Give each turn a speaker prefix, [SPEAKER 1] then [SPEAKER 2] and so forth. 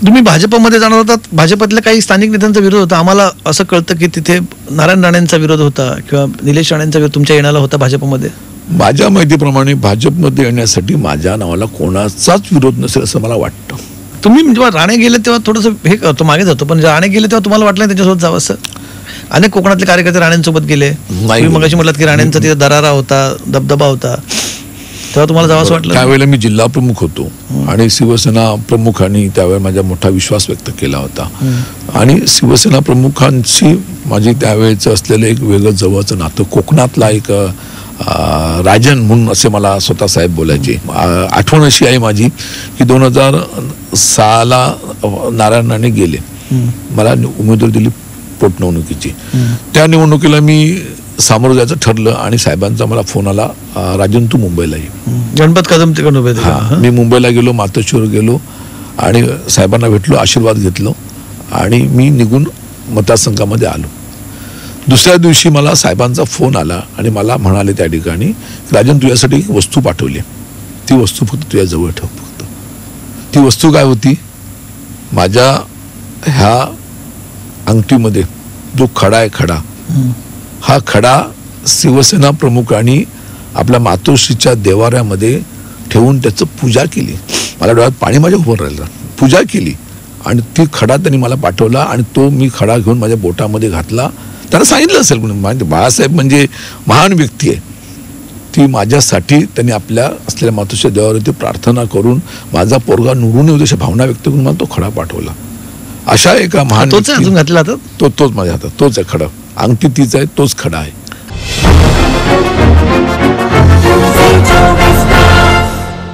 [SPEAKER 1] तुम्ही भाजपमध्ये जाणार होतात, भाजपतल्या काही स्थानिक नेत्यांचा विरोध होता. आम्हाला असं कळतं की तिथे नारायण राणेंचा विरोध होता किंवा निलेश राणेंचा विरोध तुमच्या येण्याला होता भाजपमध्ये.
[SPEAKER 2] माझ्या माहितीप्रमाणे भाजपमध्ये येण्यासाठी माझ्या नावाला कोणाचाच विरोध नसेल असं मला वाटतं.
[SPEAKER 1] तुम्ही जेव्हा राणे गेले तेव्हा थोडंसं हे करतो, मागे जातो, पण राणे गेले तेव्हा तुम्हाला वाटलं त्यांच्यासोबत जावं असं? अनेक कोकणातले कार्यकर्ते राणेंसोबत गेले. तुम्ही मगाशी म्हटलात की राणेंचा तिथे दरारा होता, दबदबा होता, तेव्हा तुम्हाला जावं असं वाटलं?
[SPEAKER 2] त्यावेळेला मी जिल्हा प्रमुख होतो आणि शिवसेना प्रमुखांनी त्यावेळेला माझा मोठा विश्वास व्यक्त केला होता. आणि शिवसेना प्रमुखांची माझी त्यावेळेचं असलेलं एक वेगळं जवळचं नातं, कोकणातला एक राजन म्हणून असे मला स्वतः साहेब बोलायचे. आठवण अशी आहे माझी की 2006 नारायण राणे गेले, मला उमेदवारी दिली पोटनिवडणुकीची. त्या निवडणुकीला मी सामोरं जायचं ठरलं आणि साहेबांचा मला फोन आला, राजन तू मुंबईला ये.
[SPEAKER 1] गणपत कदम तिकडून उभे होते.
[SPEAKER 2] मी मुंबईला गेलो, मातोश्रीवर गेलो आणि साहेबांना भेटलो, आशीर्वाद घेतलो आणि मी निघून मतदारसंघामध्ये आलो. दुसऱ्या दिवशी मला साहेबांचा फोन आला आणि मला म्हणाले त्या ठिकाणी, राजन तुझ्यासाठी एक वस्तू पाठवली, ती वस्तू फक्त तुझ्याजवळ ठेव. फक्त ती वस्तू काय होती, माझ्या ह्या अंगठीमध्ये जो खडा आहे, खडा, हा खडा शिवसेना प्रमुखांनी आपल्या मातोश्रीच्या देवाऱ्यामध्ये ठेवून त्याचं पूजा केली. मला डोळ्यात पाणी माझ्या उभं राहिलं. पूजा केली आणि ती खडा त्यांनी मला पाठवला आणि तो मी खडा घेऊन माझ्या बोटामध्ये घातला. त्यांना सांगितलं असेल, म्हणजे बाळासाहेब म्हणजे महान व्यक्ती आहे, ती माझ्यासाठी त्यांनी आपल्या असलेल्या मातोश्रीच्या देवावरती प्रार्थना करून माझा पोरगा निवडून येऊ अशा भावना व्यक्त करून मला तो खडा पाठवला. अशा एका महान
[SPEAKER 1] तोच अजून घातला
[SPEAKER 2] तोच माझ्या हातात, तोच आहे खडा, अंगठी तीच आहे, तोच खडा आहे.